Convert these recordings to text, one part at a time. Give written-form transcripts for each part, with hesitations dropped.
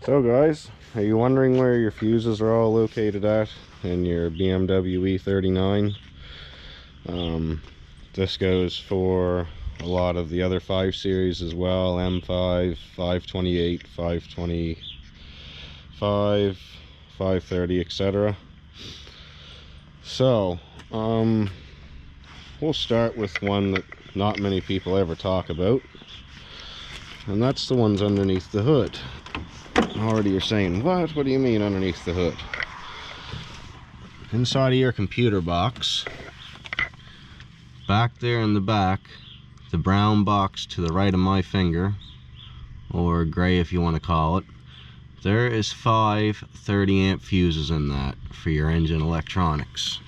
So guys, are you wondering where your fuses are all located at in your BMW E39? This goes for a lot of the other 5 series as well, M5, 528, 525, 530, etc. So, we'll start with one that not many people ever talk about, and that's the ones underneath the hood. Already you're saying, what do you mean underneath the hood? Inside of your computer box, back there in the back, the brown box to the right of my finger, or gray if you want to call it, there is 5 30-amp fuses in that for your engine electronics.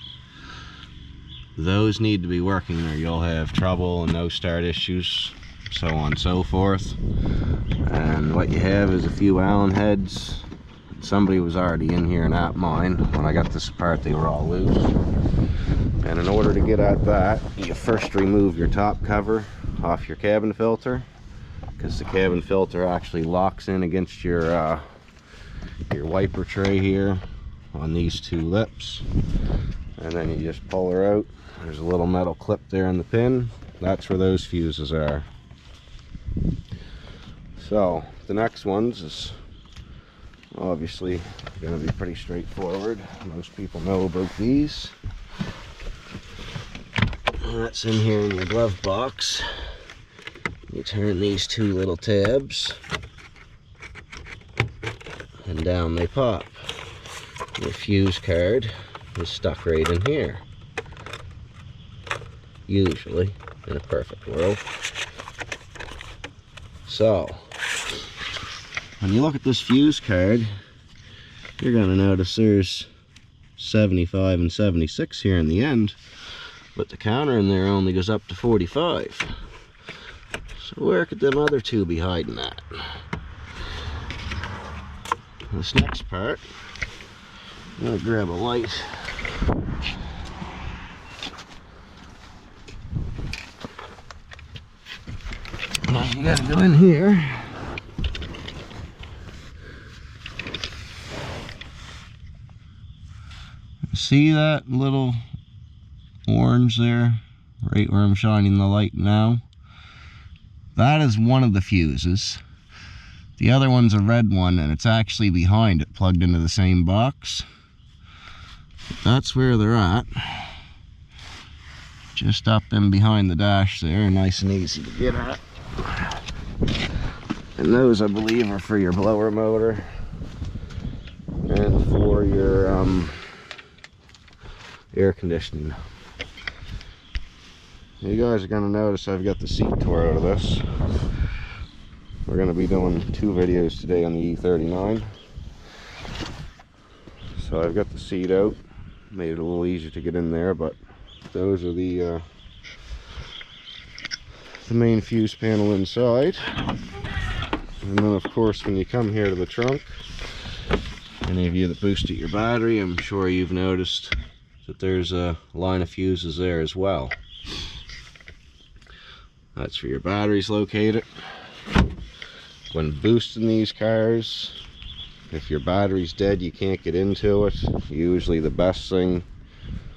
Those need to be working or you'll have trouble and no start issues, so on and so forth. And what you have is a few Allen heads. Somebody was already in here and at mine. When I got this apart, they were all loose. And in order to get at that, you first remove your top cover off your cabin filter, because the cabin filter actually locks in against your wiper tray here on these 2 lips. And then you just pull her out. There's a little metal clip there in the pin. That's where those fuses are. So the next ones is obviously going to be pretty straightforward. Most people know about these. That's in here in your glove box. You turn these 2 little tabs and down they pop. Your fuse card is stuck right in here. Usually, in a perfect world. So when you look at this fuse card, you're going to notice there's 75 and 76 here in the end, but the counter in there only goes up to 45. So where could them other 2 be hiding at? This next part, I'm going to grab a light. Now you got to go in here. See that little orange there, right where I'm shining the light now? That is one of the fuses. The other one's a red one, and it's actually behind it, plugged into the same box. But that's where they're at. Just up in behind the dash there, nice and easy to get at. And those, I believe, are for your blower motor and for your air conditioning. You guys are going to notice I've got the seat tore out of this. We're going to be doing 2 videos today on the E39. So I've got the seat out, made it a little easier to get in there, but those are the main fuse panel inside. And then of course when you come here to the trunk, any of you that boosted your battery, I'm sure you've noticed that there's a line of fuses there as well. That's where your battery's located. When boosting these cars, if your battery's dead, you can't get into it. Usually the best thing,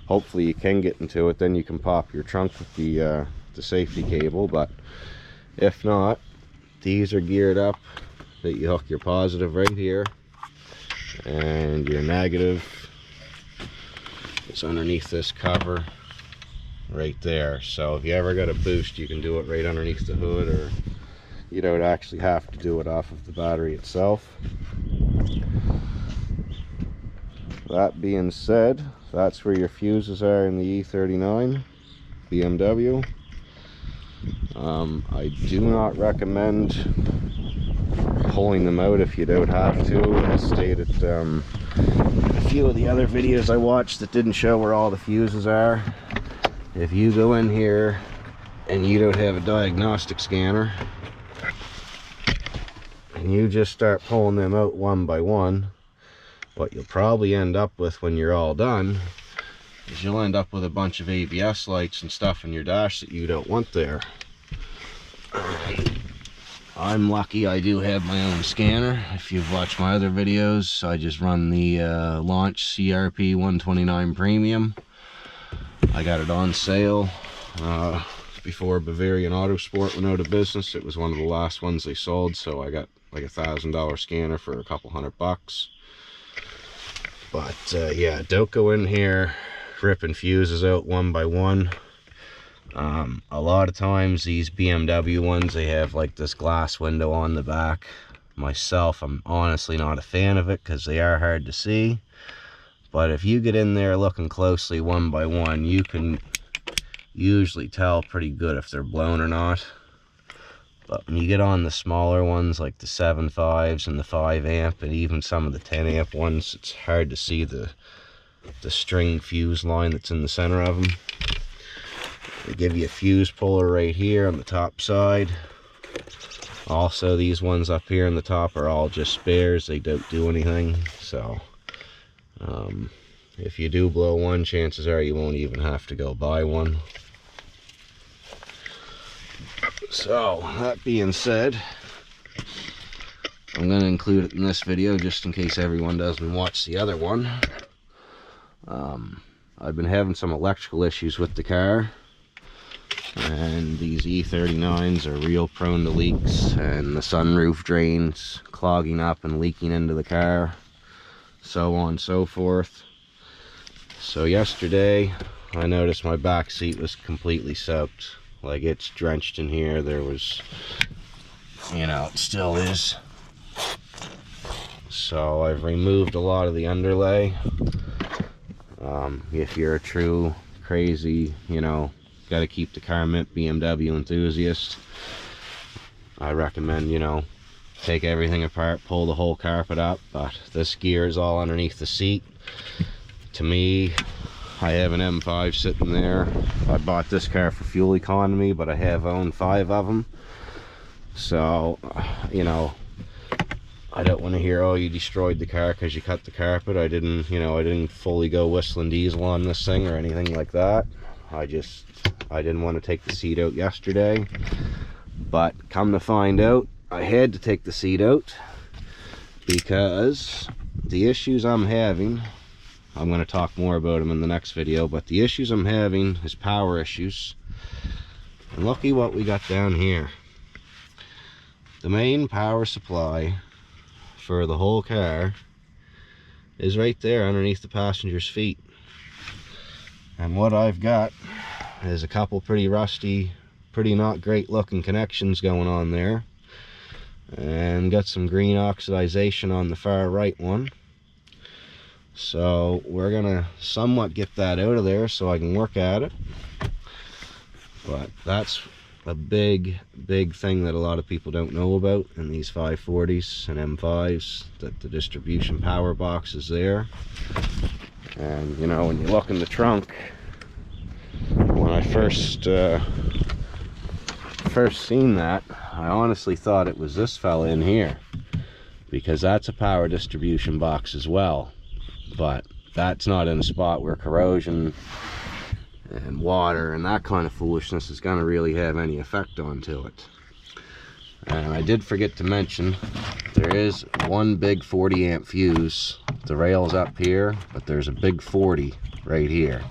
hopefully you can get into it, then you can pop your trunk with the safety cable. But if not, these are geared up that you hook your positive right here, and your negative is underneath this cover right there. So if you ever got a boost, you can do it right underneath the hood, or you don't actually have to do it off of the battery itself. That being said, that's where your fuses are in the E39 BMW. I do not recommend pulling them out if you don't have to. As stated, a few of the other videos I watched that didn't show where all the fuses are. If you go in here and you don't have a diagnostic scanner, and you just start pulling them out one by one, what you'll probably end up with when you're all done is you'll end up with a bunch of ABS lights and stuff in your dash that you don't want there. I'm lucky I do have my own scanner. If you've watched my other videos, I just run the Launch CRP 129 Premium. I got it on sale before Bavarian Autosport went out of business. It was one of the last ones they sold, so I got like $1,000 scanner for a couple $100. But yeah, don't go in here ripping fuses out one by one. A lot of times these BMW ones, they have like this glass window on the back. Myself, I'm honestly not a fan of it because they are hard to see. But if you get in there looking closely one by one, you can usually tell pretty good if they're blown or not. But when you get on the smaller ones like the 7.5s and the 5 amp and even some of the 10 amp ones, it's hard to see the string fuse line that's in the center of them. They give you a fuse puller right here on the top side. Also, these ones up here on the top are all just spares. They don't do anything. So if you do blow one, chances are you won't even have to go buy one. So that being said, I'm going to include it in this video just in case everyone doesn't watch the other one. I've been having some electrical issues with the car, and these E39s are real prone to leaks, and the sunroof drains clogging up and leaking into the car, so on and so forth. So yesterday I noticed my back seat was completely soaked. Like, it's drenched in here. There was, you know, it still is. So I've removed a lot of the underlay. If you're a true crazy, you know, got to keep the car mint BMW enthusiast, I recommend, you know, take everything apart, pull the whole carpet up. But this gear is all underneath the seat. To me, I have an M5 sitting there. I bought this car for fuel economy, but I have owned 5 of them. So, you know, I don't want to hear, oh, you destroyed the car because you cut the carpet. I didn't, you know, I didn't fully go whistling diesel on this thing or anything like that. I didn't want to take the seat out yesterday. But come to find out, I had to take the seat out because the issues I'm having, I'm going to talk more about them in the next video, but the issues I'm having is power issues. And looky what we got down here. The main power supply for the whole car is right there underneath the passenger's feet. And what I've got is a couple pretty rusty, pretty not great looking connections going on there. And got some green oxidization on the far right one. So we're gonna somewhat get that out of there so I can work at it. But that's a big thing that a lot of people don't know about in these 540s and M5s, that the distribution power box is there. And you know, when you look in the trunk, when I first seen that, I honestly thought it was this fella in here, because that's a power distribution box as well. But that's not in a spot where corrosion and water and that kind of foolishness is going to really have any effect onto it. And I did forget to mention, there is one big 40 amp fuse. The rail's up here, but there's a big 40 right here.